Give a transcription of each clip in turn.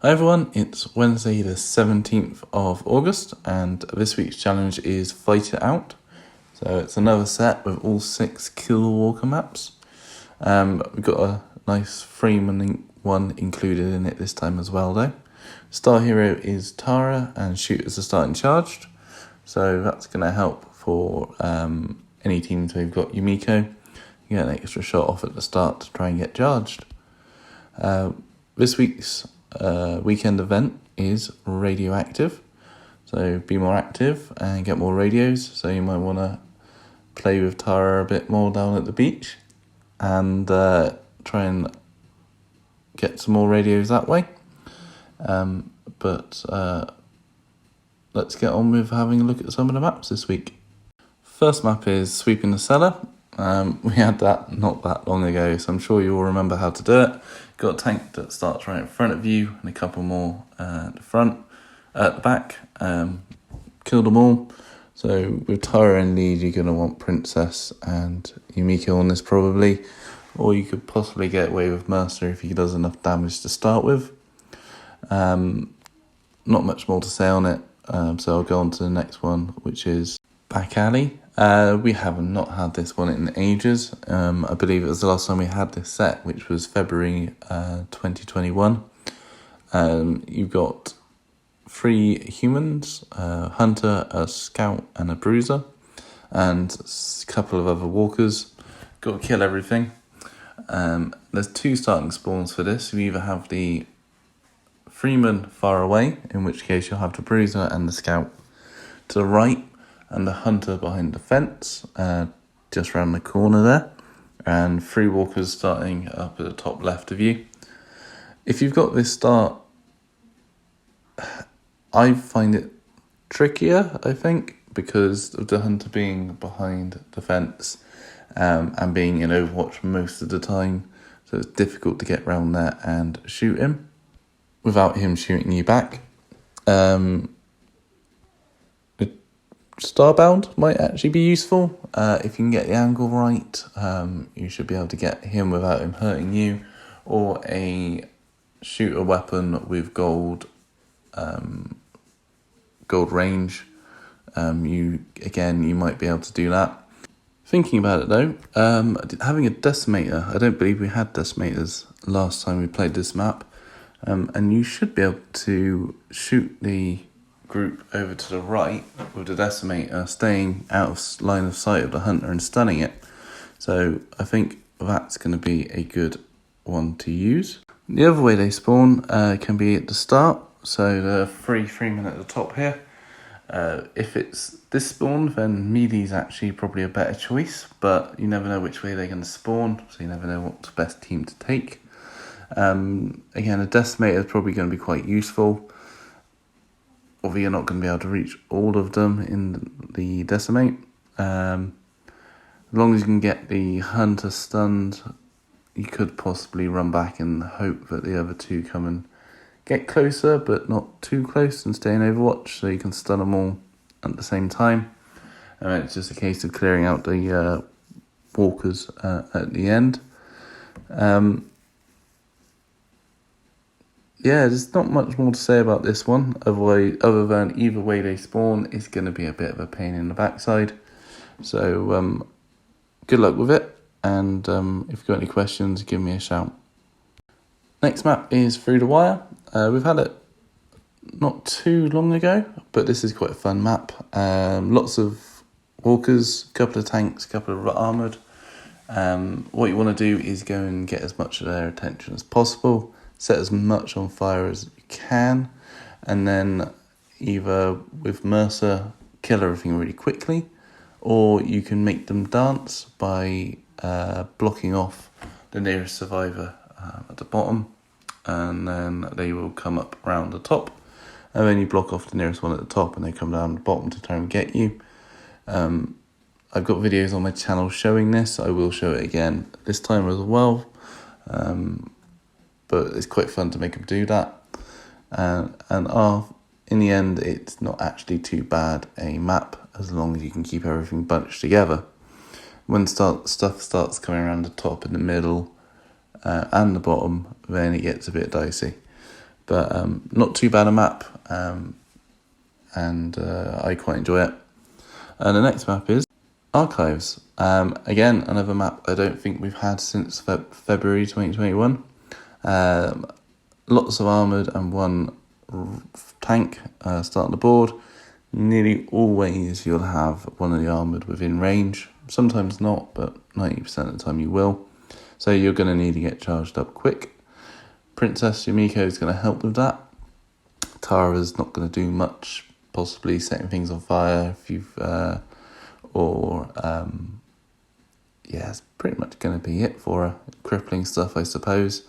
Hi everyone, it's Wednesday the 17th of August and this week's challenge is Fight It Out. So it's another set with all 6 Killer Walker maps. We've got a nice Freeman one included in it this time as well though. Star hero is Tara and shooters are starting charged. So that's going to help for any teams who've got Yumiko. You get an extra shot off at the start to try and get charged. This week's weekend event is radioactive, so be more active and get more radios. So you might want to play with Tara a bit more down at the beach and try and get some more radios that way. But let's get on with having a look at some of the maps this week. First map is Sweeping the Cellar. We had that not that long ago, so I'm sure you all remember how to do it. Got a tank that starts right in front of you and a couple more at the back. Kill them all. So with Tara in lead, you're going to want Princess and Yumiko on this probably. Or you could possibly get away with Mercer if he does enough damage to start with. Not much more to say on it, so I'll go on to the next one, which is Back Alley. We have not had this one in ages. I believe it was the last time we had this set, which was February 2021. You've got 3 humans, a hunter, a scout and a bruiser, and a couple of other walkers. Got to kill everything. There's 2 starting spawns for this. You either have the Freeman far away, in which case you'll have the bruiser and the scout to the right, and the hunter behind the fence, just round the corner there, and 3 walkers starting up at the top left of you. If you've got this start, I find it trickier, I think, because of the hunter being behind the fence and being in Overwatch most of the time, so it's difficult to get round there and shoot him without him shooting you back. Starbound might actually be useful. If you can get the angle right, you should be able to get him without him hurting you, or a shooter weapon with gold range. You might be able to do that. Thinking about it though, having a decimator, I don't believe we had decimators last time we played this map, and you should be able to shoot the group over to the right with the decimator, staying out of line of sight of the hunter and stunning it. So I think that's going to be a good one to use. The other way they spawn can be at the start, so the Freeman at the top here. If it's this spawn, then melee's actually probably a better choice, but you never know which way they're going to spawn, so you never know what's the best team to take. Again, a decimator is probably going to be quite useful. Although you're not going to be able to reach all of them in the decimate. As long as you can get the hunter stunned, you could possibly run back and hope that the other 2 come and get closer, but not too close, and stay in Overwatch, so you can stun them all at the same time. And it's just a case of clearing out the walkers at the end. Yeah, there's not much more to say about this one, other than either way they spawn is going to be a bit of a pain in the backside. So, good luck with it, and if you've got any questions, give me a shout. Next map is Through the Wire. We've had it not too long ago, but this is quite a fun map. Lots of walkers, a couple of tanks, a couple of armoured. What you want to do is go and get as much of their attention as possible. Set as much on fire as you can, and then either with Mercer kill everything really quickly, or you can make them dance by blocking off the nearest survivor at the bottom, and then they will come up around the top, and then you block off the nearest one at the top and they come down the bottom to try and get you. I've got videos on my channel showing this. I will show it again this time as well. But it's quite fun to make them do that. In the end, it's not actually too bad a map, as long as you can keep everything bunched together. When stuff starts coming around the top, in the middle, and the bottom, then it gets a bit dicey. But not too bad a map, and I quite enjoy it. And the next map is Archives. Again, another map I don't think we've had since February 2021. Lots of armoured and one tank starting the board. Nearly always you'll have one of the armoured within range. Sometimes not, but 90% of the time you will. So you're going to need to get charged up quick. Princess Yumiko is going to help with that. Tara's not going to do much, possibly setting things on fire if you've... it's pretty much going to be it for her. Crippling stuff, I suppose.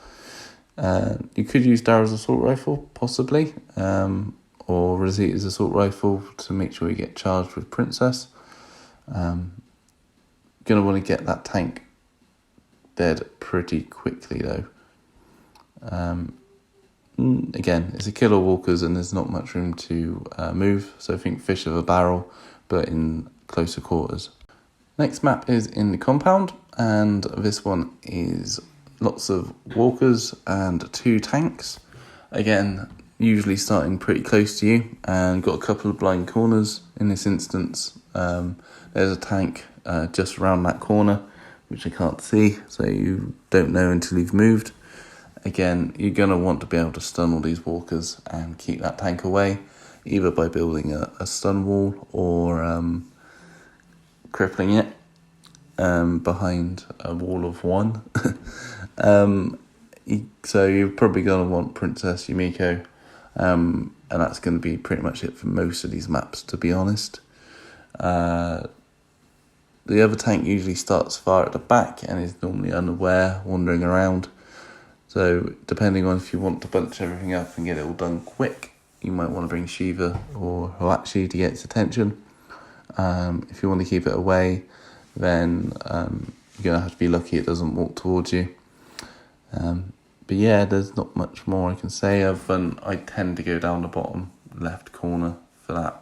You could use Dara's assault rifle, possibly, or Rosita's assault rifle to make sure you get charged with Princess. Going to want to get that tank dead pretty quickly, though. Again, it's a killer walkers and there's not much room to move, so I think fish of a barrel, but in closer quarters. Next map is in the compound, and this one is lots of walkers and 2 tanks. Again, usually starting pretty close to you, and got a couple of blind corners. In this instance, there's a tank just around that corner, which I can't see, so you don't know until you've moved. Again, you're going to want to be able to stun all these walkers and keep that tank away, either by building a stun wall or crippling it behind a wall of 1. So you're probably going to want Princess Yumiko, and that's going to be pretty much it for most of these maps, to be honest. The other tank usually starts far at the back and is normally unaware, wandering around. So depending on if you want to bunch everything up and get it all done quick, you might want to bring Shiva or Hoachi to get its attention. If you want to keep it away, then you're going to have to be lucky it doesn't walk towards you. But yeah, there's not much more I can say other than I tend to go down the bottom left corner for that.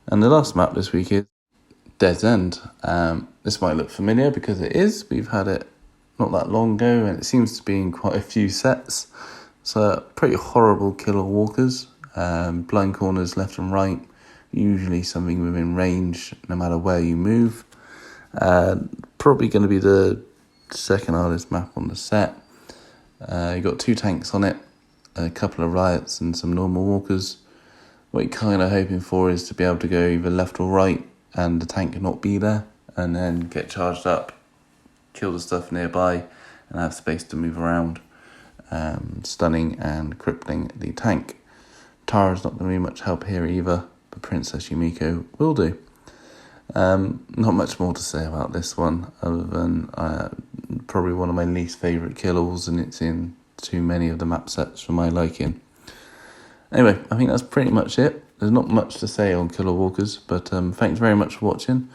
And the last map this week is Dead's End. This might look familiar because it is. We've had it not that long ago and it seems to be in quite a few sets. So pretty horrible killer walkers, blind corners left and right, usually something within range no matter where you move. Probably going to be the second hardest map on the set. You've got 2 tanks on it, a couple of riots and some normal walkers. What you're kind of hoping for is to be able to go either left or right and the tank not be there, and then get charged up, kill the stuff nearby and have space to move around, stunning and crippling the tank. Tara's not going to be much help here either, but Princess Yumiko will do. Not much more to say about this one other than probably one of my least favourite kills, and it's in too many of the map sets for my liking. Anyway, I think that's pretty much it. There's not much to say on Killer Walkers, but thanks very much for watching.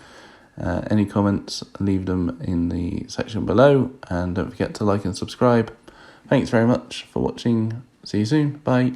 Any comments, leave them in the section below, and don't forget to like and subscribe. Thanks very much for watching. See you soon. Bye.